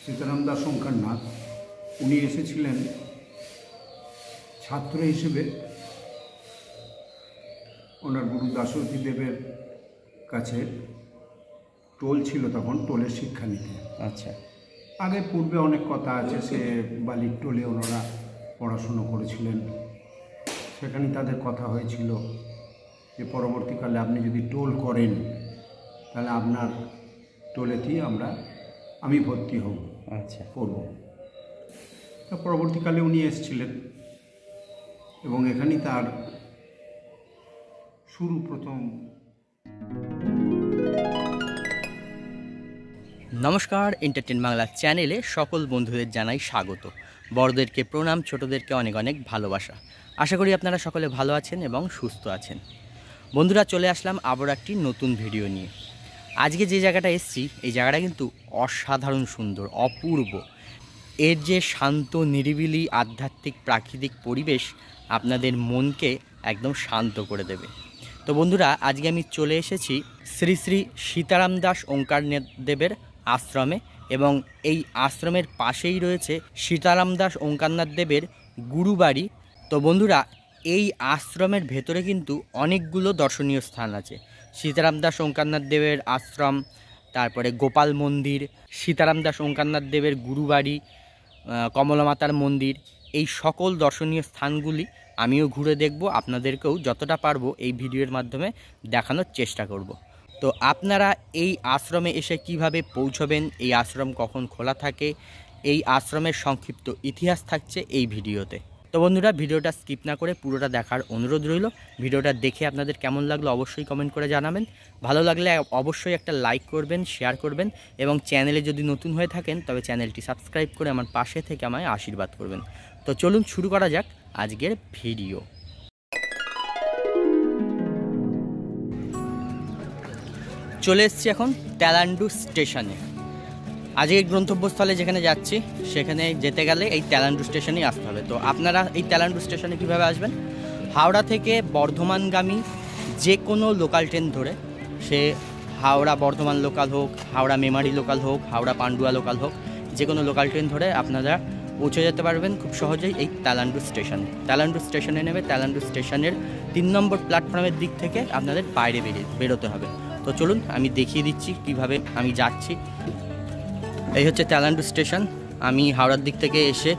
সীতারাম দাস ওঙ্কারনাথ উনি এসেছিলেন ছাত্র হিসেবে ওনার গুরু দাশরথী দেবের কাছে। টোল ছিল তখন, টোলের শিক্ষা নিতে। আচ্ছা, আগে পূর্বে অনেক কথা আছে, সে বালির টোলে ওনারা পড়াশুনো করেছিলেন। সেখানে তাদের কথা হয়েছিল যে পরবর্তীকালে আপনি যদি টোল করেন তাহলে আপনার টোলেতেই আমি ভর্তি হব, আচ্ছা, করব। তা পরবর্তীকালে উনি এসেছিলেন এবং এখানেই তার শুরু প্রথম। নমস্কার, এন্টারটেন বাংলা চ্যানেলে সকল বন্ধুদের জানাই স্বাগত। বড়দেরকে প্রণাম, ছোটদেরকে অনেক অনেক ভালোবাসা। আশা করি আপনারা সকলে ভালো আছেন এবং সুস্থ আছেন। বন্ধুরা, চলে আসলাম আবার একটি নতুন ভিডিও নিয়ে। আজকে যে জায়গাটা এসেছি, এই জায়গাটা কিন্তু অসাধারণ সুন্দর, অপূর্ব। এর যে শান্ত, নিরিবিলি, আধ্যাত্মিক, প্রাকৃতিক পরিবেশ আপনাদের মনকে একদম শান্ত করে দেবে। তো বন্ধুরা, আজকে আমি চলে এসেছি শ্রী শ্রী সীতারাম দাস ওঙ্কারনাথ দেবের আশ্রমে, এবং এই আশ্রমের পাশেই রয়েছে সীতারাম দাস ওঙ্কারনাথ দেবের গুরুবাড়ি। তো বন্ধুরা, এই আশ্রমের ভেতরে কিন্তু অনেকগুলো দর্শনীয় স্থান আছে। সীতারাম দাস ওঙ্কারনাথ দেবের আশ্রম, তারপরে গোপাল মন্দির, সীতারাম দাস ওঙ্কারনাথ দেবের গুরুবাড়ি, কমলা মাতার মন্দির, এই সকল দর্শনীয় স্থানগুলি আমিও ঘুরে দেখব। আপনাদেরকেও যতটা পারবো এই ভিডিওর মাধ্যমে দেখানোর চেষ্টা করব। তো আপনারা এই আশ্রমে এসে কিভাবে পৌঁছবেন, এই আশ্রম কখন খোলা থাকে, এই আশ্রমের সংক্ষিপ্ত ইতিহাস থাকছে এই ভিডিওতে। তো বন্ধুরা, ভিডিওটা স্কিপ না করে পুরোটা দেখার অনুরোধ রইল। ভিডিওটা দেখে আপনাদের কেমন লাগলো অবশ্যই কমেন্ট করে জানাবেন। ভালো লাগলে অবশ্যই একটা লাইক করবেন, শেয়ার করবেন, এবং চ্যানেলে যদি নতুন হয়ে থাকেন তবে চ্যানেলটি সাবস্ক্রাইব করে আমার পাশে থেকে আমায় আশীর্বাদ করবেন। তো চলুন শুরু করা যাক আজকের ভিডিও। চলে এসেছি এখন তেলান্ডু স্টেশনে। আজকের গন্তব্যস্থলে যেখানে যাচ্ছি সেখানে যেতে গেলে এই তেলান্ডু স্টেশনেই আসতে হবে। তো আপনারা এই তেলান্ডু স্টেশনে কীভাবে আসবেন? হাওড়া থেকে বর্ধমানগামী যে কোনো লোকাল ট্রেন ধরে, সে হাওড়া বর্ধমান লোকাল হোক, হাওড়া মেমারি লোকাল হোক, হাওড়া পান্ডুয়া লোকাল হোক, যে কোনো লোকাল ট্রেন ধরে আপনারা পৌঁছে যেতে পারবেন খুব সহজেই এই তেলান্ডু স্টেশনে। তেলান্ডু স্টেশনে নেমে তেলান্ডু স্টেশনের 3 নম্বর প্ল্যাটফর্মের দিক থেকে আপনাদের বাইরে বেরোতে হবে। তো চলুন আমি দেখিয়ে দিচ্ছি কিভাবে আমি যাচ্ছি। এই হচ্ছে তেলান্ডু স্টেশন। আমি হাওড়ার দিক থেকে এসে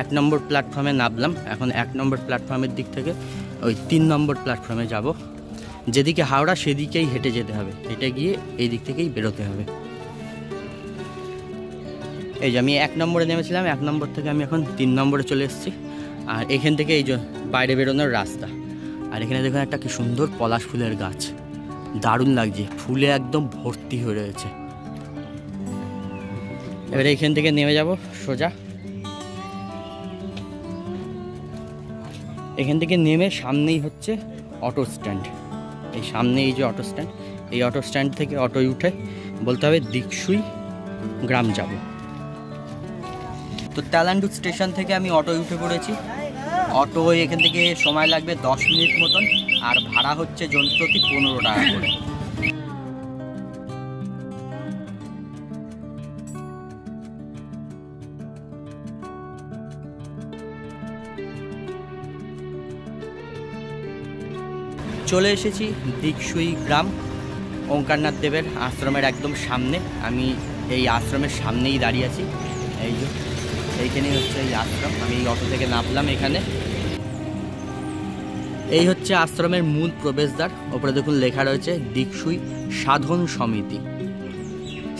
1 নম্বর প্ল্যাটফর্মে নামলাম। এখন 1 নম্বর প্ল্যাটফর্মের দিক থেকে ওই 3 নম্বর প্ল্যাটফর্মে যাব। যেদিকে হাওড়া সেদিকেই হেঁটে যেতে হবে, হেঁটে গিয়ে এই দিক থেকেই বেরোতে হবে। এই যে আমি 1 নম্বরে নেমেছিলাম, 1 নম্বর থেকে আমি এখন 3 নম্বরে চলে এসেছি। আর এখান থেকে এই যে বাইরে বেরোনোর রাস্তা। আর এখানে দেখুন একটা কি সুন্দর পলাশ ফুলের গাছ, দারুণ লাগছে, ফুলে একদম ভর্তি হয়ে রয়েছে। এবারে এখান থেকে নেমে যাব সোজা। এখান থেকে নেমে সামনেই হচ্ছে অটো স্ট্যান্ড। এই সামনে এই যে অটো স্ট্যান্ড, এই অটো স্ট্যান্ড থেকে অটোয় উঠে বলতে হবে দিকসুই গ্রাম যাব। তো তেলান্ডু স্টেশন থেকে আমি অটোয় উঠে পড়েছি। অটো এখান থেকে সময় লাগবে 10 মিনিট মতন, আর ভাড়া হচ্ছে জন প্রতি 15 টাকা করে। চলে এসেছি দিকসুই গ্রাম, ওঙ্কারনাথ দেবের আশ্রমের একদম সামনে। আমি এই আশ্রমের সামনেই দাঁড়িয়ে আছি। এই যে এইখানেই হচ্ছে এই আশ্রম। আমি এই অটো থেকে নামলাম। এখানে এই হচ্ছে আশ্রমের মূল প্রবেশদ্বার। ওপরে দেখুন লেখা রয়েছে দিকসুই সাধন সমিতি।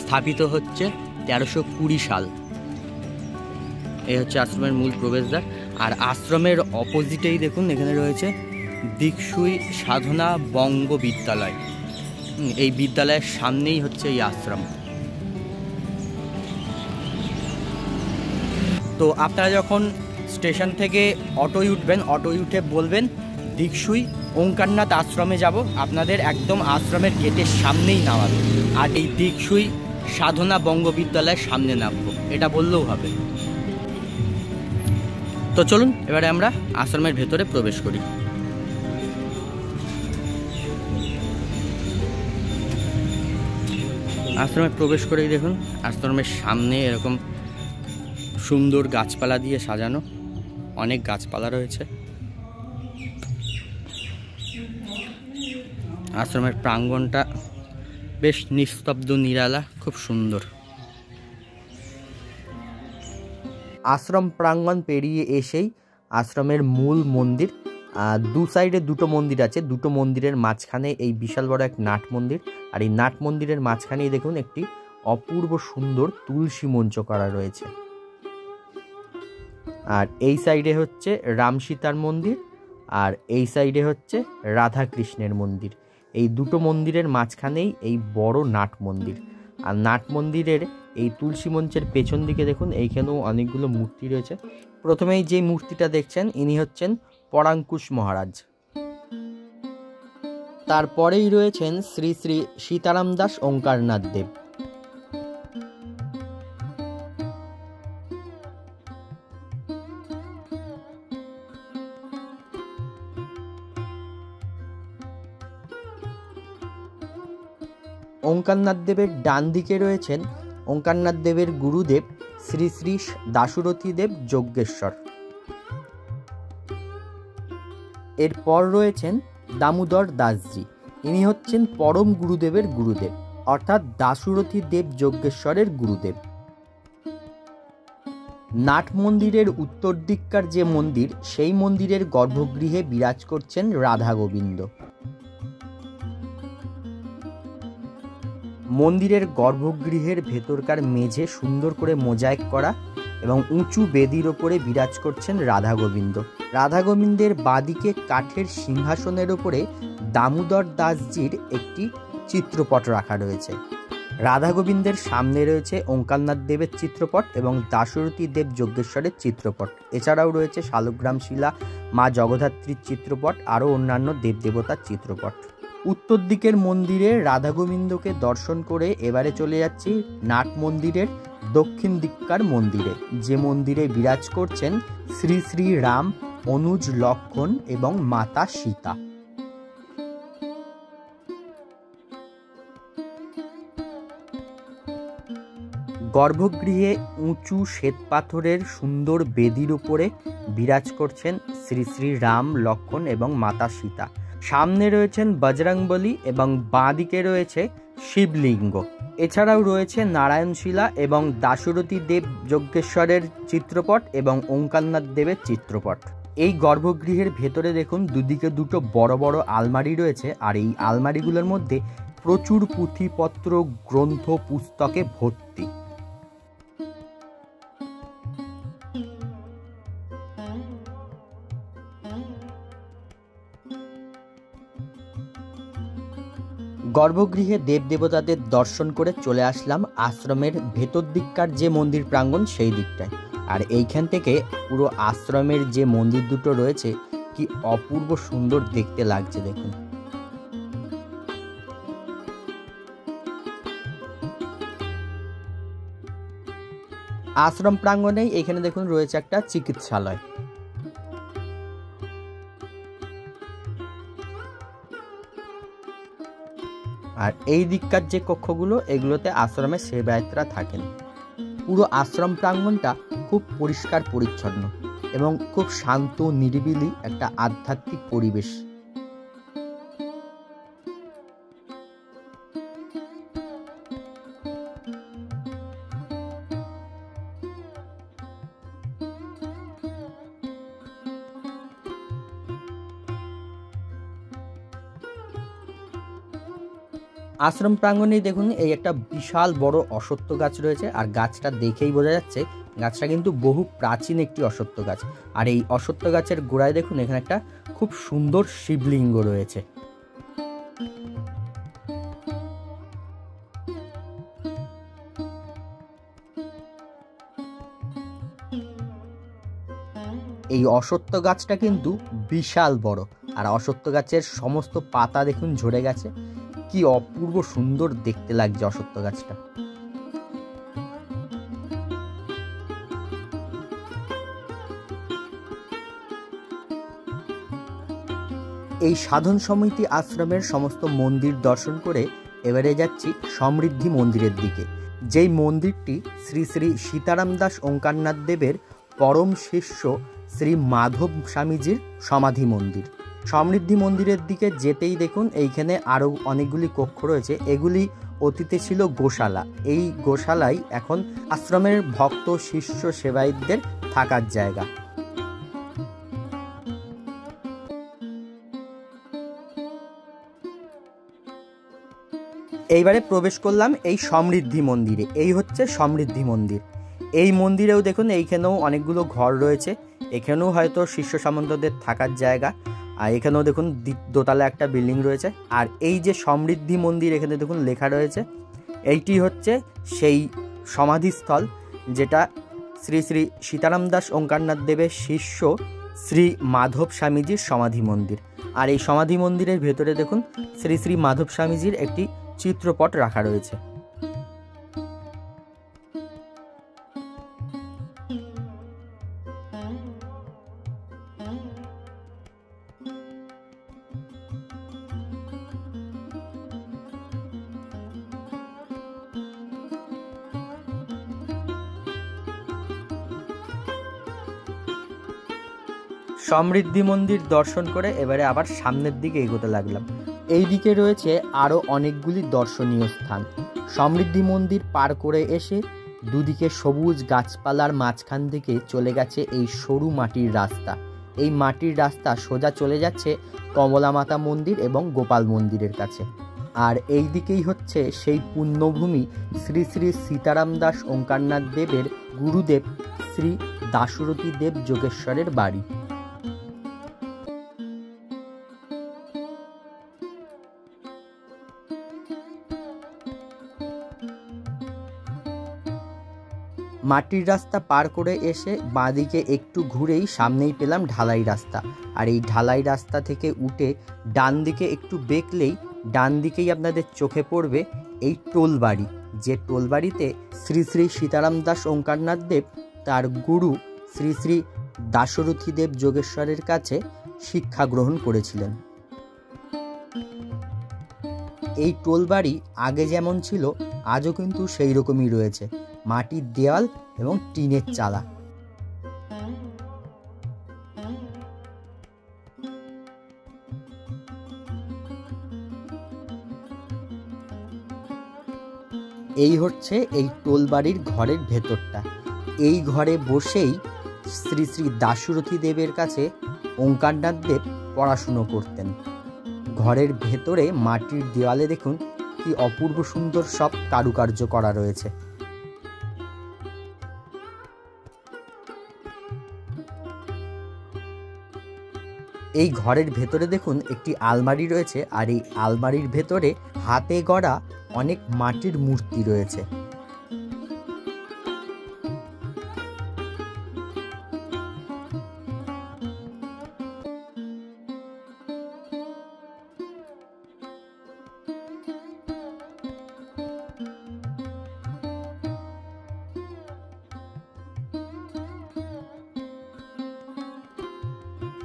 স্থাপিত হচ্ছে 1320 সাল। এই হচ্ছে আশ্রমের মূল প্রবেশদ্বার। আর আশ্রমের অপোজিটেই দেখুন এখানে রয়েছে দিকসুই সাধনা বঙ্গ বিদ্যালয়। এই বিদ্যালয়ের সামনেই হচ্ছে এই আশ্রম। তো আপনারা যখন স্টেশন থেকে অটোয় উঠবেন, অটোয় উঠে বলবেন দিকসুই ওঙ্কারনাথ আশ্রমে যাব, আপনাদের একদম আশ্রমের গেটের সামনেই নামাবে। আর এই দিকসুই সাধনা বঙ্গ বিদ্যালয়ের সামনে নামবো, এটা বললেও হবে। তো চলুন এবারে আমরা আশ্রমের ভেতরে প্রবেশ করি। আশ্রমে প্রবেশ করেই দেখুন আশ্রমের সামনে এরকম সুন্দর গাছপালা দিয়ে সাজানো, অনেক গাছপালা রয়েছে। আশ্রমের প্রাঙ্গণটা বেশ নিস্তব্ধ, নিরালা, খুব সুন্দর। আশ্রম প্রাঙ্গণ পেরিয়ে এসেই আশ্রমের মূল মন্দির। দু সাইডে দুটো মন্দির আছে, দুটো মন্দিরের মাঝখানে এই বিশাল বড় এক নাট মন্দির। আর এই নাট মন্দিরের মাঝখানেই দেখুন একটি অপূর্ব সুন্দর তুলসী মঞ্চ করা রয়েছে। আর এই সাইডে হচ্ছে রাম সীতার মন্দির, আর এই সাইডে হচ্ছে রাধা কৃষ্ণের মন্দির। এই দুটো মন্দিরের মাঝখানেই এই বড় নাট মন্দির। আর নাট মন্দিরের এই তুলসী মঞ্চের পেছন দিকে দেখুন এইখানেও অনেকগুলো মূর্তি রয়েছে। প্রথমেই যে মূর্তিটা দেখছেন ইনি হচ্ছেন পরাঙ্কুশ মহারাজ। তারপরেই রয়েছেন শ্রী শ্রী সীতারাম দাস ওঙ্কারনাথ দেব। ওঙ্কারনাথ দেবের ডান দিকে রয়েছেন ওঙ্কারনাথ দেবের গুরুদেব শ্রী শ্রী দাশরথী দেব যজ্ঞেশ্বর। এরপর রয়েছেন দামোদর দাসজি, ইনি হচ্ছেন পরম গুরুদেবের গুরুদেব, অর্থাৎ দাশরথী দেব যজ্ঞেশ্বরের গুরুদেব। নাট মন্দিরের উত্তর দিককার যে মন্দির, সেই মন্দিরের গর্ভগৃহে বিরাজ করছেন রাধা গোবিন্দ। মন্দিরের গর্ভগৃহের ভেতরকার মেঝে সুন্দর করে মোজাইক করা এবং উঁচু বেদির ওপরে বিরাজ করছেন রাধা গোবিন্দ। রাধা গোবিন্দের বাদিকে কাঠের সিংহাসনের ওপরে দামোদর দাসজির একটি চিত্রপট রাখা রয়েছে। রাধা গোবিন্দের সামনে রয়েছে ওঙ্কারনাথ দেবের চিত্রপট এবং দাশরথী দেব যজ্ঞেশ্বরের চিত্রপট। এছাড়াও রয়েছে শালগ্রাম শিলা, মা জগদ্ধাত্রীর চিত্রপট, আরও অন্যান্য দেবদেবতার চিত্রপট। উত্তর দিকের মন্দিরে রাধা গোবিন্দকে দর্শন করে এবারে চলে যাচ্ছি নাট মন্দিরের দক্ষিণ দিককার মন্দিরে, যে মন্দিরে বিরাজ করছেন শ্রী শ্রী রাম, অনুজ, লক্ষণ এবং মাতা সীতা। গর্ভগৃহে উঁচু শ্বেতপাথরের সুন্দর বেদির উপরে বিরাজ করছেন শ্রী শ্রী রাম, লক্ষণ এবং মাতা সীতা। সামনে রয়েছেন বজরংবলী এবং বাঁ দিকে রয়েছে শিবলিঙ্গ। এছাড়াও রয়েছে নারায়ণশিলা এবং দাশরথী দেব যজ্ঞেশ্বরের চিত্রপট এবং ওঙ্কারনাথ দেবের চিত্রপট। এই গর্ভগৃহের ভেতরে দেখুন দুদিকে দুটো বড় বড় আলমারি রয়েছে, আর এই আলমারিগুলোর মধ্যে প্রচুর পুঁথিপত্র, গ্রন্থ, পুস্তকে ভর্তি। গর্ভগৃহে দেবদেবতাদের দর্শন করে চলে আসলাম আশ্রমের ভেতর দিককার যে মন্দির প্রাঙ্গণ, সেই দিকটায়। আর এইখান থেকে পুরো আশ্রমের যে মন্দির দুটো রয়েছে কি অপূর্ব সুন্দর দেখতে লাগছে দেখুন। আশ্রম প্রাঙ্গণেই এখানে দেখুন রয়েছে একটা চিকিৎসালয়। আর এই দিককার যে কক্ষগুলো, এগুলোতে আশ্রমের সেবায়েতরা থাকেন। পুরো আশ্রম প্রাঙ্গণটা খুব পরিষ্কার পরিচ্ছন্ন এবং খুব শান্ত, নিরিবিলি একটা আধ্যাত্মিক পরিবেশ। আশ্রম প্রাঙ্গণেই দেখুন এই একটা বিশাল বড় অশ্বত্থ গাছ রয়েছে, আর গাছটা দেখেই বোঝা যাচ্ছে গাছটা কিন্তু বহু প্রাচীন একটি অশ্বত্থ গাছ। আর এই অশ্বত্থ গাছের গোড়ায় দেখুন এখানে একটা খুব সুন্দর শিবলিঙ্গ রয়েছে। এই অশ্বত্থ গাছটা কিন্তু বিশাল বড়, আর অশ্বত্থ গাছের সমস্ত পাতা দেখুন ঝরে গেছে। কি অপূর্ব সুন্দর দেখতে লাগছে অশ্বত্থ গাছটা। এই সাধন সমিতি আশ্রমের সমস্ত মন্দির দর্শন করে এবারে যাচ্ছি সমৃদ্ধি মন্দিরের দিকে। যেই মন্দিরটি শ্রী শ্রী সীতারাম দাস ওঙ্কারনাথ দেবের পরম শিষ্য শ্রী মাধব স্বামীজির সমাধি মন্দির। সমৃদ্ধি মন্দিরের দিকে যেতেই দেখুন এইখানে আরও অনেকগুলি কক্ষ রয়েছে। এগুলি অতীতে ছিল গোশালা। এই গোশালায় এখন আশ্রমের ভক্ত শিষ্য সেবায়িতদের থাকার জায়গা। এইবারে প্রবেশ করলাম এই সমৃদ্ধি মন্দিরে। এই হচ্ছে সমৃদ্ধি মন্দির। এই মন্দিরেও দেখুন এইখানেও অনেকগুলো ঘর রয়েছে। এখানেও হয়তো শিষ্য সামন্তদের থাকার জায়গা। আর এখানেও দেখুন দোতলা একটা বিল্ডিং রয়েছে। আর এই যে সমৃদ্ধি মন্দির এখানে দেখুন লেখা রয়েছে, এইটি হচ্ছে সেই সমাধিস্থল যেটা শ্রী শ্রী সীতারাম দাস ওঙ্কারনাথ দেবের শিষ্য শ্রী মাধব স্বামীজির সমাধি মন্দির। আর এই সমাধি মন্দিরের ভেতরে দেখুন শ্রী শ্রী মাধব স্বামীজির একটি চিত্রপট রাখা রয়েছে। সমৃদ্ধি মন্দির দর্শন করে এবারে আবার সামনের দিকে এগোতে লাগলাম। এই দিকে রয়েছে আরও অনেকগুলি দর্শনীয় স্থান। সমৃদ্ধি মন্দির পার করে এসে দুদিকে সবুজ গাছপালার মাঝখান থেকে চলে গেছে এই সরু মাটির রাস্তা। এই মাটির রাস্তা সোজা চলে যাচ্ছে কমলা মাতা মন্দির এবং গোপাল মন্দিরের কাছে। আর এই দিকেই হচ্ছে সেই পুণ্যভূমি শ্রী শ্রী সীতারাম দাস ওঙ্কারনাথ দেবের গুরুদেব শ্রী দাশরথী দেব যোগেশ্বরের বাড়ি। মাটির রাস্তা পার করে এসে বাঁদিকে একটু ঘুরেই সামনেই পেলাম ঢালাই রাস্তা। আর এই ঢালাই রাস্তা থেকে উঠে ডান দিকে একটু বেঁকলেই ডান দিকেই আপনাদের চোখে পড়বে এই টোলবাড়ি, যে টোলবাড়িতে শ্রী শ্রী সীতারাম দাস ওঙ্কারনাথ দেব তার গুরু শ্রী শ্রী দাশরথী দেব যোগেশ্বরের কাছে শিক্ষা গ্রহণ করেছিলেন। এই টোলবাড়ি আগে যেমন ছিল আজও কিন্তু সেই রকমই রয়েছে, মাটির দেওয়াল এবং টিনের চালা। এই হচ্ছে এই টোলবাড়ির ঘরের ভেতরটা। এই ঘরে বসেই শ্রী শ্রী দাশরথী দেবের কাছে ওঙ্কারনাথ দেব পড়াশুনো করতেন। ঘরের ভেতরে মাটির দেওয়ালে দেখুন কি অপূর্ব সুন্দর সব কারুকার্য করা রয়েছে। এই ঘরের ভেতরে দেখুন একটি আলমারি রয়েছে। আর এই আলমারির ভেতরে হাতে গড়া অনেক মাটির মূর্তি রয়েছে।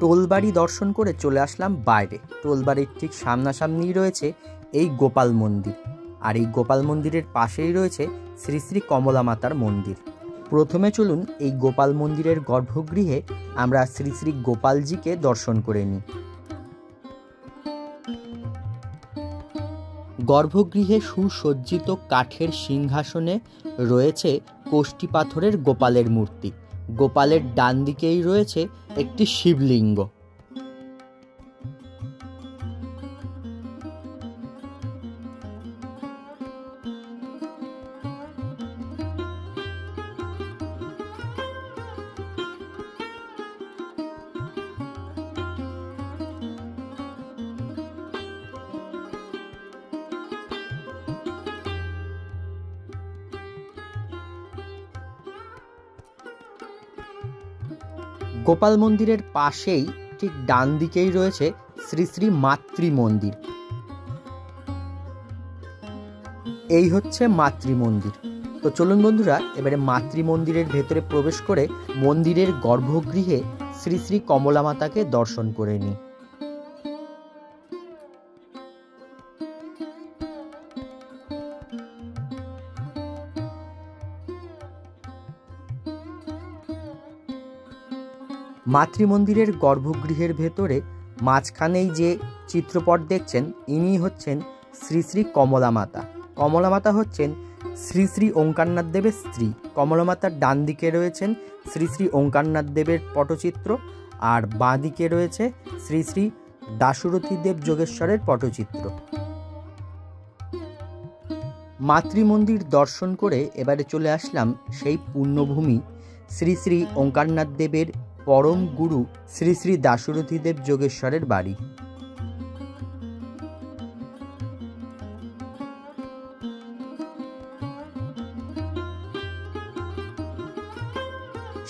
টোলবাড়ি দর্শন করে চলে আসলাম বাইরে। টোলবাড়ির ঠিক সামনাসামনিই রয়েছে এই গোপাল মন্দির। আর এই গোপাল মন্দিরের পাশেই রয়েছে শ্রী শ্রী কমলা মাতার মন্দির। প্রথমে চলুন এই গোপাল মন্দিরের গর্ভগৃহে আমরা শ্রী শ্রী গোপালজিকে দর্শন করে নিই। গর্ভগৃহে সুসজ্জিত কাঠের সিংহাসনে রয়েছে কোষ্ঠী পাথরের গোপালের মূর্তি। গোপালের ডান দিকেই রয়েছে একটি শিবলিঙ্গ। গোপাল মন্দিরের পাশেই ঠিক ডান দিকেই রয়েছে শ্রী শ্রী মাতৃ মন্দির। এই হচ্ছে মাতৃ মন্দির। তো চলুন বন্ধুরা এবারে মাতৃ মন্দিরের ভেতরে প্রবেশ করে মন্দিরের গর্ভগৃহে শ্রী শ্রী কমলা মাতাকে দর্শন করে নিই। মাতৃমন্দিরের গর্ভগৃহের ভেতরে মাঝখানেই যে চিত্রপট দেখছেন ইনি হচ্ছেন শ্রী শ্রী কমলা মাতা। কমলা মাতা হচ্ছেন শ্রী শ্রী ওঙ্কারনাথ দেবের স্ত্রী। কমলা মাতার ডান দিকে রয়েছেন শ্রী শ্রী ওঙ্কারনাথ দেবের পটচিত্র, আর বাঁ দিকে রয়েছে শ্রী শ্রী দাশরথী দেব যোগেশ্বরের পটচিত্র। মাতৃমন্দির দর্শন করে এবারে চলে আসলাম সেই পুণ্যভূমি শ্রী শ্রী ওঙ্কারনাথ দেবের পরম গুরু শ্রী শ্রী দাশরথী দেব যোগেশ্বরের বাড়ি।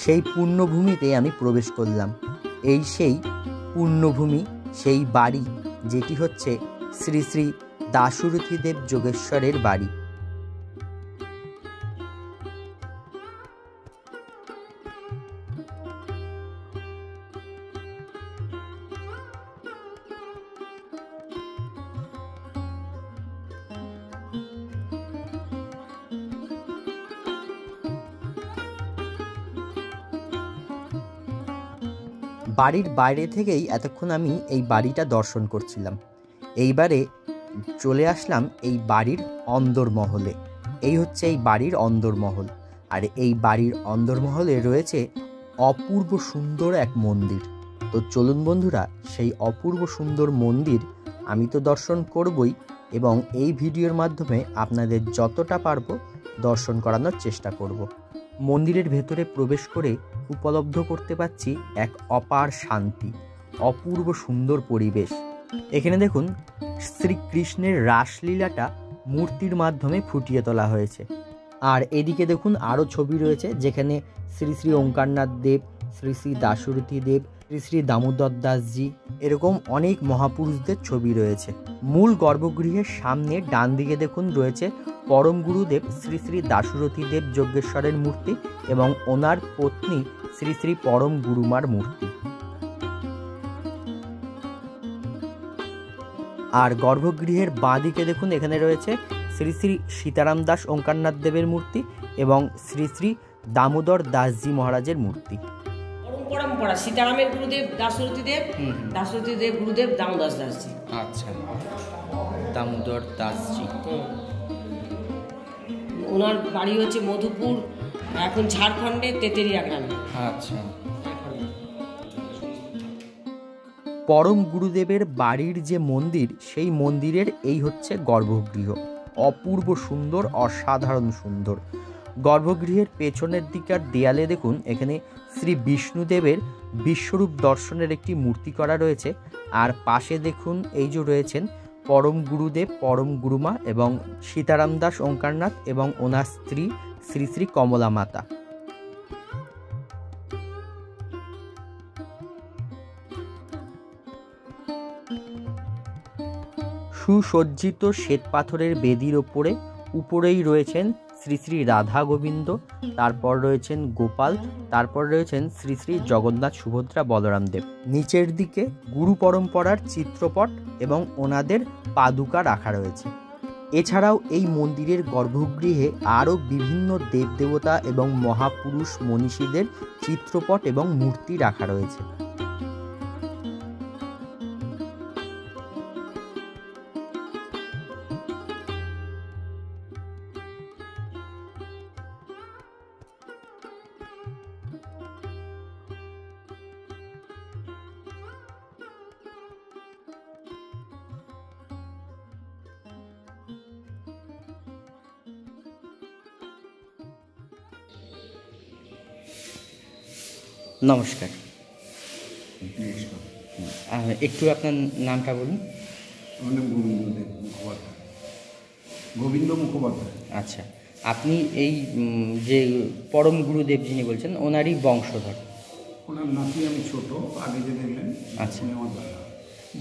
সেই পুণ্যভূমিতে আমি প্রবেশ করলাম। এই সেই পুণ্যভূমি, সেই বাড়ি যেটি হচ্ছে শ্রী শ্রী দাশরথী দেব যোগেশ্বরের বাড়ি। বাড়ির বাইরে থেকেই এতক্ষণ আমি এই বাড়িটা দর্শন করছিলাম। এইবারে চলে আসলাম এই বাড়ির অন্দরমহলে। এই হচ্ছে এই বাড়ির অন্দরমহল, আর এই বাড়ির অন্দরমহলে রয়েছে অপূর্ব সুন্দর এক মন্দির। তো চলুন বন্ধুরা, সেই অপূর্ব সুন্দর মন্দির আমি তো দর্শন করবই, এবং এই ভিডিওর মাধ্যমে আপনাদের যতটা পারবো দর্শন করানোর চেষ্টা করব। মন্দিরের ভেতরে প্রবেশ করে উপলব্ধ করতে পারছি এক অপার শান্তি, অপূর্ব সুন্দর পরিবেশ। এখানে দেখুন শ্রীকৃষ্ণের রাসলীলাটা মূর্তির মাধ্যমে ফুটিয়ে তোলা হয়েছে। আর এদিকে দেখুন আরও ছবি রয়েছে, যেখানে শ্রী শ্রী ওঙ্কারনাথ দেব, শ্রী শ্রী দাশরথী দেব, শ্রী শ্রী দামোদর দাসজি, এরকম অনেক মহাপুরুষদের ছবি রয়েছে। মূল গর্ভগৃহের সামনে ডান দিকে দেখুন রয়েছে পরম গুরুদেব শ্রী শ্রী দাশরথী দেব যজ্ঞেশ্বরের মূর্তি এবং ওনার পত্নী শ্রী শ্রী পরম গুরুমার মূর্তি। আর গর্ভগৃহের বাঁ দিকে দেখুন এখানে রয়েছে শ্রী শ্রী সীতারাম দাস ওঙ্কারনাথ দেবের মূর্তি এবং শ্রী শ্রী দামোদর দাসজি মহারাজের মূর্তি। পরম্পরা সীতারামের গুরুদেব দাশরথী দেব, দাশরথী দেব গুরুদেব দামোদর দাসজি। আচ্ছা, দামোদর দাসজি। ওনার বাড়ি হচ্ছে মধুপুর, এখন ঝাড়খণ্ডের তেতেরিয়া গ্রামে। আচ্ছা। পরম গুরুদেবের বাড়ির যে মন্দির, সেই মন্দিরের এই হচ্ছে গর্ভগৃহ। অপূর্ব সুন্দর, অসাধারণ সুন্দর। গর্ভগৃহের পেছনের দিকার দেয়ালে দেখুন এখানে শ্রী বিষ্ণুদেবের বিশ্বরূপ দর্শনের একটি মূর্তি করা রয়েছে। আর পাশে দেখুন এই যে রয়েছেন পরম গুরুদেব, পরম গুরুমা এবং সীতারাম দাস ওঙ্কারনাথ এবং ওনার স্ত্রী শ্রী শ্রী কমলা মাতা। সুসজ্জিত শ্বেত পাথরের বেদির উপরেই রয়েছেন শ্রী শ্রী রাধা গোবিন্দ, তারপর রয়েছেন গোপাল, তারপর রয়েছেন শ্রী শ্রী জগন্নাথ সুভদ্রা বলরাম দেব। নিচের দিকে গুরু পরম্পরার চিত্রপট এবং ওনাদের পাদুকা রাখা রয়েছে। এছাড়াও এই মন্দিরের গর্ভগৃহে আরও বিভিন্ন দেবদেবতা এবং মহাপুরুষ মনীষীদের চিত্রপট এবং মূর্তি রাখা রয়েছে। নমস্কার। একটু আপনার নামটা বলুন। আমার নাম গোবিন্দদেব মুখোপাধ্যায়, গোবিন্দ মুখোপাধ্যায়। আচ্ছা, আপনি এই যে পরম গুরুদেব যিনি বলছেন ওনারই বংশধর? ওনার নাতি আমি ছোট, আগে যে দেখলেন আচ্ছা, আমার দাদা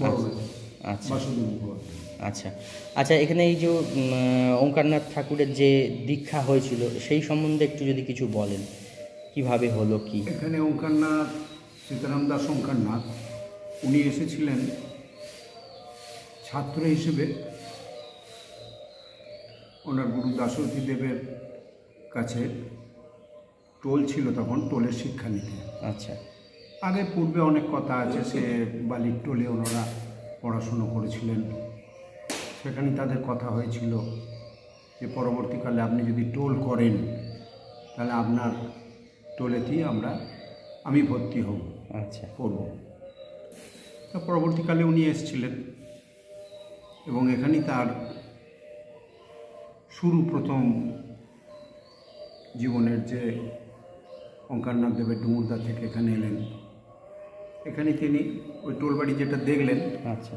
বড়। আচ্ছা, বাসুদেব মুখোপাধ্যায়। আচ্ছা আচ্ছা। এখানে এই যে ওঙ্কারনাথ ঠাকুরের যে দীক্ষা হয়েছিল সেই সম্বন্ধে একটু যদি কিছু বলেন, কিভাবে হলো কি? এখানে ওঙ্কারনাথ, সীতারাম দাস ওঙ্কারনাথ, উনি এসেছিলেন ছাত্র হিসেবে ওনার গুরু দাশরথী দেবের কাছে। টোল ছিল তখন, টোলের শিক্ষা নিতে। আচ্ছা। আগে পূর্বে অনেক কথা আছে, সে বালির টোলে ওনারা পড়াশুনো করেছিলেন, সেখানে তাদের কথা হয়েছিল যে পরবর্তীকালে আপনি যদি টোল করেন তাহলে আপনার টোলেতেই আমি ভর্তি হব, আচ্ছা করব। তা পরবর্তীকালে উনি এসেছিলেন এবং এখানেই তার প্রথম জীবনের যে ওঙ্কারনাথ দেবের ডুমুরদা থেকে এখানে এলেন। এখানে তিনি ওই টোলবাড়ি যেটা দেখলেন, আচ্ছা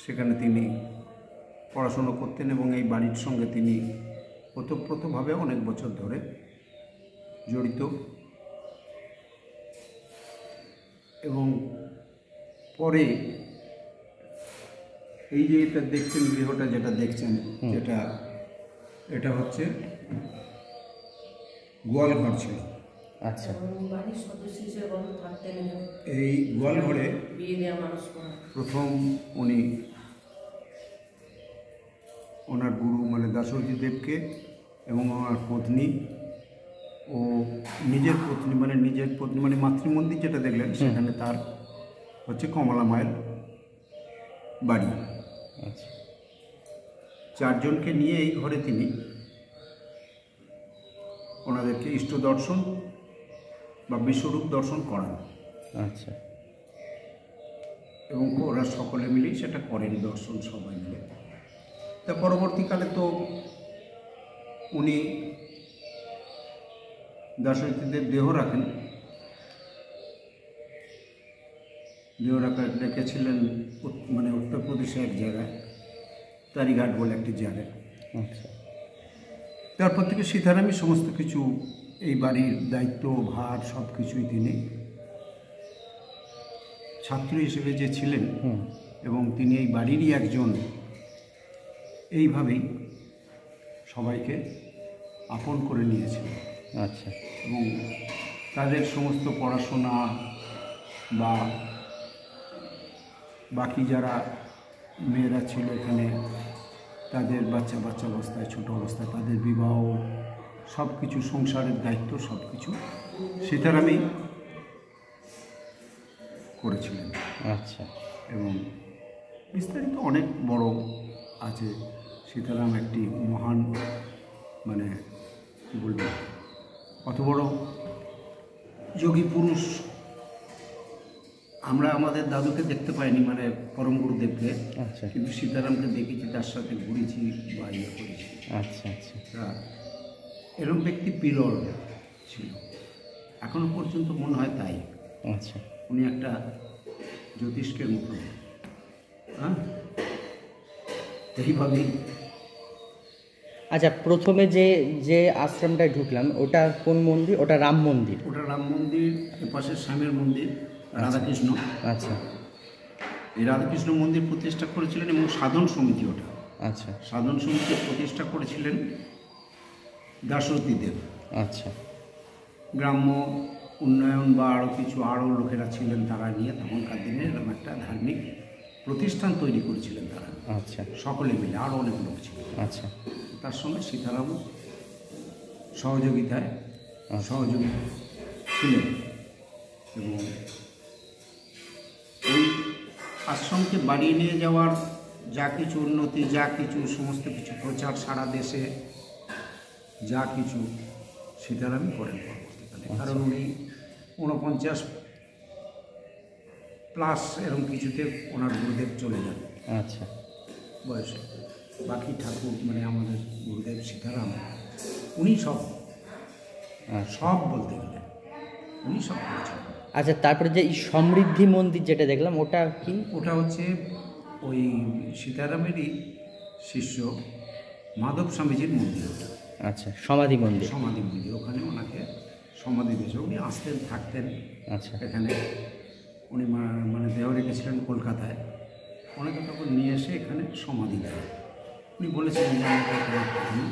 সেখানে তিনি পড়াশুনো করতেন এবং এই বাড়ির সঙ্গে তিনি ওতপ্রোতভাবে অনেক বছর ধরে জড়িত। এবং পরে এই যে এটা দেখছেন, গৃহটা যেটা দেখছেন, এটা হচ্ছে গোয়ালঘর ছিল। আচ্ছা বাড়ির সদস্য হিসেবে কত থাকতেন এখানে? এই গোয়ালঘরে বিয়ে দেওয়া মানুষ করা। প্রথম উনি ওনার গুরু মানে দাশরথী দেবকে এবং ওনার পত্নী ও নিজের পত্নী মানে মাতৃমন্দির যেটা দেখলেন, সেখানে তার হচ্ছে কমলা মায়ের বাড়ি। আচ্ছা চারজনকে নিয়ে এই ঘরে তিনি ওনাদেরকে ইষ্ট দর্শন বা বিশ্বরূপ দর্শন করান আচ্ছা এবং ওরা সকলে মিলেই সেটা করেন, দর্শন সবাই মিলে। তা পরবর্তীকালে তো উনি দাশরথীদেব দেহ রেখেছিলেন মানে উত্তরপ্রদেশে এক জায়গায়, তারিঘাট বলে একটি জায়গায়। আচ্ছা তারপর থেকে সীতারামই সমস্ত কিছু, এই বাড়ির দায়িত্ব ভার সব কিছুই তিনি ছাত্র হিসেবে যে ছিলেন এবং তিনি এই বাড়িরই একজন, এইভাবেই সবাইকে আপন করে নিয়েছিলেন। আচ্ছা এবং তাদের সমস্ত পড়াশোনা বা বাকি যারা মেয়েরা ছিল এখানে, তাদের বাচ্চা অবস্থায়, ছোট অবস্থায় তাদের বিবাহ, সব কিছু সংসারের দায়িত্ব সব কিছু সীতারামই করেছিলেন। আচ্ছা এবং বিস্তারিত অনেক বড় আছে। সীতারাম একটি মহান মানে কী বলবো, অত বড় যোগী পুরুষ আমরা আমাদের দাদুকে দেখতে পাইনি, মানে পরম গুরুদেবকে, আচ্ছা কিন্তু সীতারামকে দেখেছি, তার সাথে ঘুরেছি বা ইয়ে করেছি। আচ্ছা আচ্ছা তা এরকম ব্যক্তি বিরল ছিল, এখনো পর্যন্ত মনে হয় তাই। আচ্ছা উনি একটা জ্যোতিষ্কের মতো, হ্যাঁ, এইভাবেই। আচ্ছা প্রথমে যে আশ্রমটায় ঢুকলাম, ওটা কোন মন্দির? ওটা রাম মন্দির? ওটা রাম মন্দির, এপাশে শ্যামের মন্দির, রাধাকৃষ্ণ। আচ্ছা এই রাধাকৃষ্ণ মন্দির প্রতিষ্ঠা করেছিলেন এবং সাধন সমিতি, ওটা আচ্ছা সাধন সমিতি প্রতিষ্ঠা করেছিলেন দাশরথী দেব। আচ্ছা গ্রাম্য উন্নয়ন বা আরও লোকেরা ছিলেন, তারা নিয়ে তখনকার দিনে এরকম একটা ধার্মিক প্রতিষ্ঠান তৈরি করেছিলেন তারা, আচ্ছা সকলে মিলে, আরও অনেক লোক ছিল। আচ্ছা তার সঙ্গে সীতারাম সহযোগী ছিলেন। এবং ওই আশ্রমকে বাড়িয়ে নিয়ে যাওয়ার যা কিছু উন্নতি, যা কিছু সমস্ত কিছু প্রচার সারা দেশে, যা কিছু সীতারামই করেন পরবর্তীকালে। কারণ উনি 49+ এরকম কিছুতে ওনার গুরুদেব চলে যান আচ্ছা বয়সে। বাকি ঠাকুর মানে আমাদের গুরুদেব সীতারাম, উনি সব বলতে গেলে উনি সব করেছেন। আচ্ছা তারপরে যে এই সমৃদ্ধি মন্দির যেটা দেখলাম, ওটা কি? ওটা হচ্ছে ওই সীতারামেরই শিষ্য মাধব স্বামীজির মন্দির। ওটা আচ্ছা সমাধি মন্দির। সমাধি মন্দির, ওখানে ওনাকে সমাধি দিয়েছে। উনি আসতেন, থাকতেন আচ্ছা এখানে। উনি মানে দেহ রেখেছিলেন কলকাতায়, ওনাকে তখন নিয়ে এসে এখানে সমাধি দেয়। উনি বলেছিলেন যে আমাকে এখানে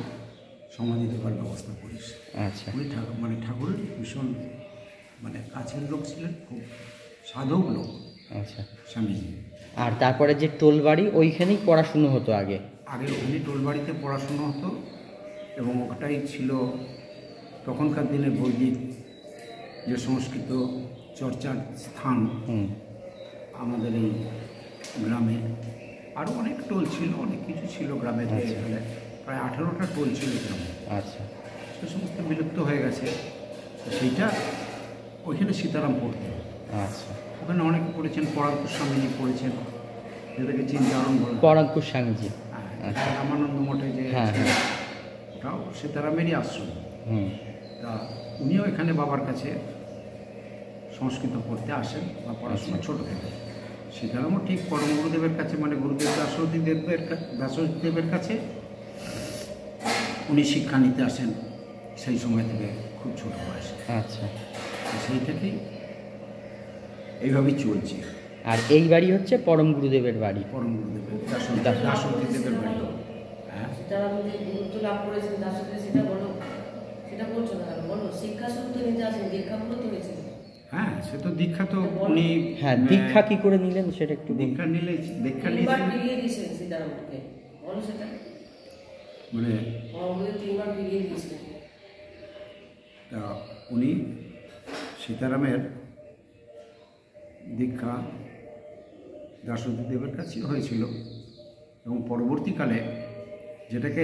সমাধি দেওয়ার ব্যবস্থা করিস। আচ্ছা উনি ঠাকুরের ভীষণ মানে কাছের লোক ছিলেন, খুব সাধক লোক আচ্ছা স্বামীজি। আর তারপরে যে টোলবাড়ি, ওইখানেই পড়াশুনো হতো আগে ওখানে টোলবাড়িতে পড়াশুনো হতো এবং ওটাই ছিল তখনকার দিনে বৈদিক যে সংস্কৃত চর্চার স্থান হুম, আমাদের এই গ্রামে। আরও অনেক টোল ছিল, অনেক কিছু ছিল গ্রামে। এখানে প্রায় 18টা টোল ছিল গ্রামে। আচ্ছা সে সমস্ত বিলুপ্ত হয়ে গেছে। তো সেইটা ওইখানে সীতারাম পড়তেন। আচ্ছা। ওখানে অনেকে পড়েছেন, পরাঙ্কুর স্বামীজি পড়েছেন, যেটাকে চিন্তারণ বলে। পরাঙ্কুর স্বামীজি। হ্যাঁ, রামানন্দ মঠে যে হ্যাঁ, ছিল, হ্যাঁ। ওটাও সীতারামেরই আশ্রম। হুম, তা উনিও এখানে বাবার কাছে সংস্কৃত পড়তে আসেন বা পড়াশোনা ছোটো থেকে। সীতারামও ঠিক পরম গুরুদেবের কাছে, মানে গুরুদেব দাশরথীদেবের কাছে উনি শিক্ষা নিতে আসেন সেই সময় থেকে, খুব ছোট বয়সে। আচ্ছা। তো সেই থেকেই এইভাবেই চলছে। আর এই বাড়ি হচ্ছে পরম গুরুদেবের বাড়ি। পরম গুরুদেবের দাশরথীদেবের বাড়ি। হ্যাঁ, সীতারাম যে গুরুত্ব লাভ করেছেন দাসত্বে, সেটা বলো, সেটা বলছো না, বলো। শিক্ষা শুরু তো নিতে আসেন, দীক্ষাগুলো তো নিয়েছেন। হ্যাঁ, সে তো দীক্ষা তো উনি, হ্যাঁ, দীক্ষা কি করে নিলেন সেটা একটু বলুন। দীক্ষা তিনবার নিয়েছেন ফিরিয়ে দিয়েছিলেন সীতারামকে, বলো সেটা। মানে পরমগুরুদেব 3বার ফিরিয়ে দিয়েছিলেন। তা উনি সীতারামের দীক্ষা দাশরথীদেবের কাছেই হয়েছিল, এবং পরবর্তীকালে যেটাকে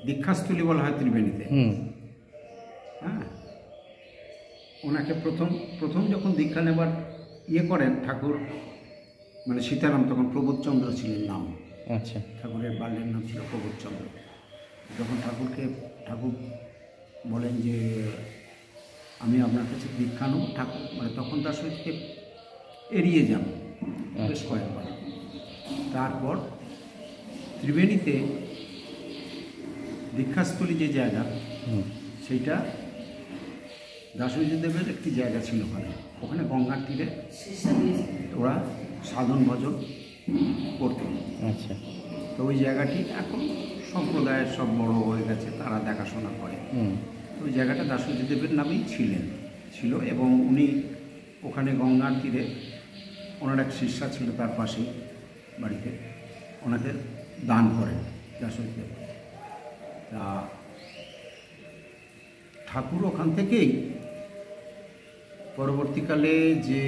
দীক্ষাস্থলী বলা হয় ত্রিবেণীতে। হুম, হ্যাঁ, ওনাকে প্রথম যখন দীক্ষা নেবার করেন ঠাকুর, মানে সীতারাম তখন প্রবোধচন্দ্র ছিলেন নাম। আচ্ছা। ঠাকুরের বাল্যের নাম ছিল প্রবোধচন্দ্র। যখন ঠাকুর বলেন যে আমি আপনার কাছে দীক্ষা নেব, ঠাকুর মানে তখন দাশরথীকে এড়িয়ে যান বেশ কয়েকবার। তারপর ত্রিবেণীতে দীক্ষাস্থলী যে জায়গা, হুম, সেইটা দাশরথীদেবের একটি জায়গা ছিল। ওখানে গঙ্গার তীরে শিষ্যা দিয়েছিলেন। ওরা সাধন ভজন করত। আচ্ছা। তো ওই জায়গাটি এখন সম্প্রদায়ের সব বড় হয়ে গেছে, তারা দেখাশোনা করে। হুম, তো ওই জায়গাটা দাশরথীদেবের নামেই ছিল, এবং উনি ওখানে গঙ্গার তীরে, ওনার এক শিষ্যা ছিল তার পাশেই বাড়িতে, ওনাকে দান করেন দাশরথীদেব। তা ঠাকুর ওখান থেকেই পরবর্তীকালে যে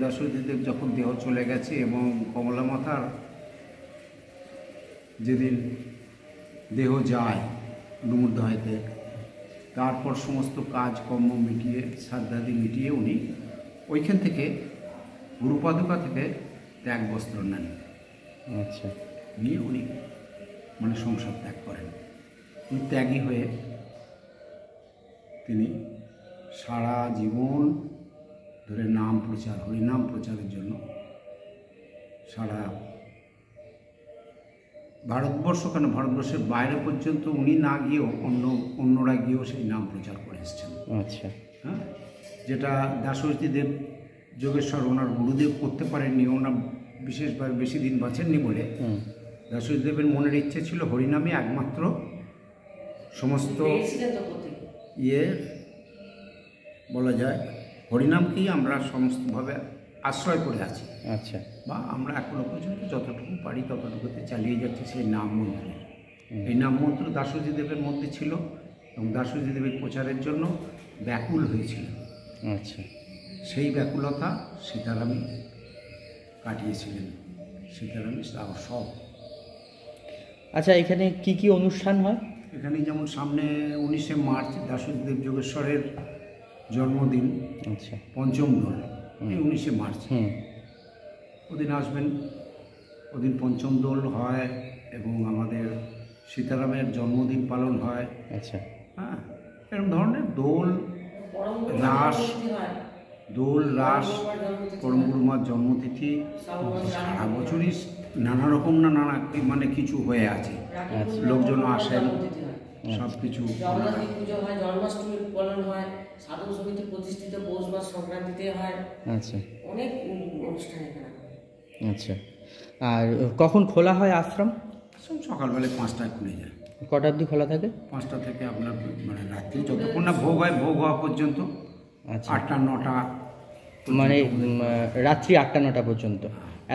দাশরথীদেব যখন দেহ চলে গেছে এবং কমলা মাতার যেদিন দেহ যায় ডুমুরদহেতে, তারপর সমস্ত কাজকর্ম মিটিয়ে, শ্রাদ্ধাদি মিটিয়ে উনি ওইখান থেকে গুরুপাদুকা থেকে ত্যাগ বস্ত্র নেন। আচ্ছা। নিয়ে উনি মানে সংসার ত্যাগ করেন। উনি ত্যাগী হয়ে তিনি সারা জীবন ধরে নাম প্রচার, হরিনাম প্রচারের জন্য সারা ভারতবর্ষ, কেন ভারতবর্ষের বাইরে পর্যন্ত উনি না গিয়েও অন্যরা গিয়েও সেই নাম প্রচার করে এসেছেন। আচ্ছা। হ্যাঁ, যেটা দাশরথীদেব যোগেশ্বর ওনার গুরুদেব করতে পারেননি, ওনার বিশেষভাবে বেশি দিন বাঁচেননি বলে দাশরথীদেবের মনের ইচ্ছে ছিল হরিনামে একমাত্র সমস্ত পেয়েছিলেন তো কোথায়? বলা যায় হরিনামকেই আমরা সমস্তভাবে আশ্রয় করে আছি। আচ্ছা। বা আমরা এখনো পর্যন্ত যতটুকু পারি ততটুকুতে চালিয়ে যাচ্ছি সেই নাম মন্ত্র। এই নাম মন্ত্র দাশরথীদেবের মধ্যে ছিল, এবং দাশরথীদেবের প্রচারের জন্য ব্যাকুল হয়েছিল। আচ্ছা। সেই ব্যাকুলতা সীতারামই কাটিয়েছিলেন। সীতারামই সব। আচ্ছা, এখানে কি কি অনুষ্ঠান হয়? এখানে যেমন সামনে 19শে মার্চ দাশরথীদেব যোগেশ্বরের জন্মদিন, আচ্ছা। পঞ্চম দোল, এই 19শে মার্চ। ওদিন আসবেন, ওদিন পঞ্চম দোল হয় এবং আমাদের সীতারামের জন্মদিন পালন হয়। আচ্ছা। হ্যাঁ, এরকম ধরনের দোল, পরমগুরুদেব রাস, জন্মতিথি হয়। পরম গুরুমার জন্মতিথি, সারা বছরই নানা রকম নানা মানে কিছু হয়ে আছে। লোকজন আসেন, সব কিছু। জগন্নাথী পুজো হয়, জন্মাষ্টমী পালন হয়, সাধন সমিতি প্রতিষ্ঠিত পৌষ মাস সংক্রান্তিতে হয়। আচ্ছা। অনেক অনুষ্ঠান এখানে হয়। আচ্ছা। আর কখন খোলা হয় আশ্রম? সব সকালবেলায় 5টায় খুলে যায়। কটা অবধি খোলা থাকে? 5টা থেকে আপনার মানে রাত্রি যতক্ষণ না ভোগ হয়, ভোগ হওয়া পর্যন্ত। আচ্ছা। 8টা 9টা মানে রাত্রি 8টা 9টা পর্যন্ত।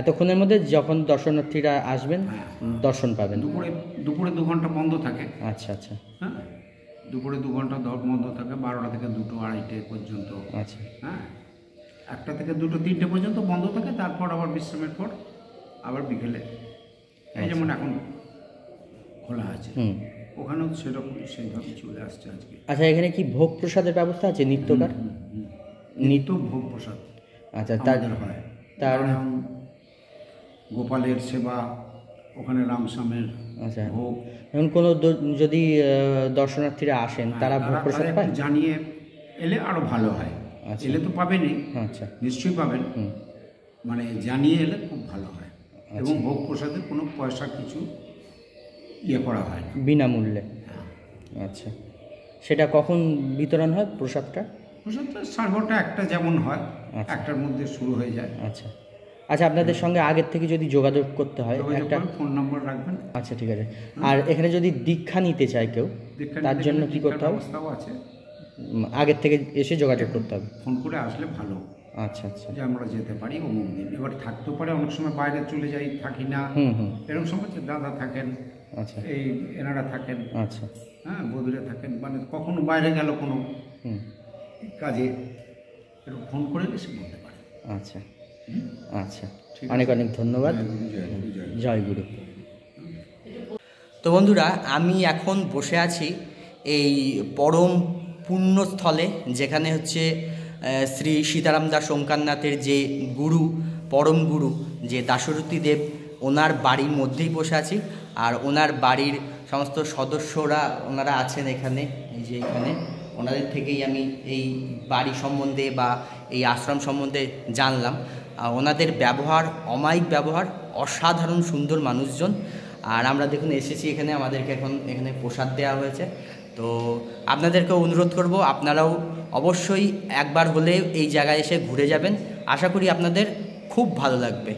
এতক্ষণের মধ্যে যখন দর্শনার্থীরা আসবেন দর্শন পাবেন। দুপুরে 2 ঘন্টা বন্ধ থাকে। আচ্ছা। আচ্ছা। হ্যাঁ, দুপুরে 2 ঘন্টা বন্ধ থাকে, 12টা থেকে 2টো 2:30 পর্যন্ত। আচ্ছা। হ্যাঁ, 1টা থেকে 2টো 3টে পর্যন্ত বন্ধ থাকে, তারপর আবার বিশ্রামের পর আবার বিকেলে এই যেমন এখন খোলা আছে, হুম। ওখানেও সেরকম সেইভাবে চলে আসছে আজকে। আচ্ছা, এখানে কি ভোগ প্রসাদের ব্যবস্থা আছে নিত্যকার? নিত্য ভোগ প্রসাদ আচ্ছা, তার আমাদের হয়। তার যেমন গোপালের সেবা, ওখানে রামস্বামের আচ্ছা, ভোগ। এখন কোনো যদি দর্শনার্থীরা আসেন তারা ভোগ প্রসাদ তারা পায়? একটু জানিয়ে এলে আরো ভালো হয়। আচ্ছা। এলে তো পাবেনই, আচ্ছা। নিশ্চয়ই পাবেন, হুম। মানে জানিয়ে এলে খুব ভালো হয়। এবং ভোগ প্রসাদে কোনো পয়সা কিছু ইয়ে করা হয় না, বিনামূল্যে? হ্যাঁ। আচ্ছা, সেটা কখন বিতরণ হয় প্রসাদটা? প্রসাদটা 12:30 1টা যেমন হয়, আচ্ছা। 1টার মধ্যে শুরু হয়ে যায়। আচ্ছা আচ্ছা, আপনাদের সঙ্গে আগের থেকে যদি যোগাযোগ করতে হয় যোগাযোগ একটা, করে ফোন নম্বর রাখবেন। আচ্ছা ঠিক আছে। আর এখানে যদি দীক্ষা নিতে চায় কেউ, দীক্ষা তার নিতে জন্য গেলে কি করতে দীক্ষার হবে? ব্যবস্থাও আছে, আগের থেকে এসে যোগাযোগ করতে হবে? ফোন করে আসলে ভালো, আচ্ছা আচ্ছা। যে আমরা যেতে পারি অমুক দিন। এবার থাকতেও পারে, অনেক সময় বাইরে চলে যাই, থাকি না, হুম হুম। এরকম সময় যে দাদা থাকেন, আচ্ছা এই এনারা থাকেন, আচ্ছা। হ্যাঁ, বদলে থাকেন, মানে কখনো বাইরে গেল কোনো হুম। কাজে, এরকম ফোন করে এসে বলতে পারে। আচ্ছা আচ্ছা, ঠিক আছে। অনেক অনেক ধন্যবাদ। জয় গুরু, জয় গুরু, জয় গুরু। জয় গুরু। তো বন্ধুরা, আমি এখন বসে আছি এই পরম পুণ্যস্থলে, যেখানে হচ্ছে শ্রী সীতারাম দাস ওঙ্কারনাথের যে গুরু, পরম গুরু যে দাশরথী দেব, ওনার বাড়ির মধ্যেই বসে আছি। আর ওনার বাড়ির সমস্ত সদস্যরা ওনারা আছেন এখানে, এই যে এখানে ওনাদের থেকেই আমি এই বাড়ি সম্বন্ধে বা এই আশ্রম সম্বন্ধে জানলাম। ওনাদের ব্যবহার, অমায়িক ব্যবহার, অসাধারণ সুন্দর মানুষজন। আর আমরা দেখুন এসেছি এখানে, আমাদেরকে এখন এখানে প্রসাদ দেওয়া হয়েছে। তো আপনাদেরকেও অনুরোধ করব, আপনারাও অবশ্যই একবার হলে এই জায়গায় এসে ঘুরে যাবেন। আশা করি আপনাদের খুব ভালো লাগবে।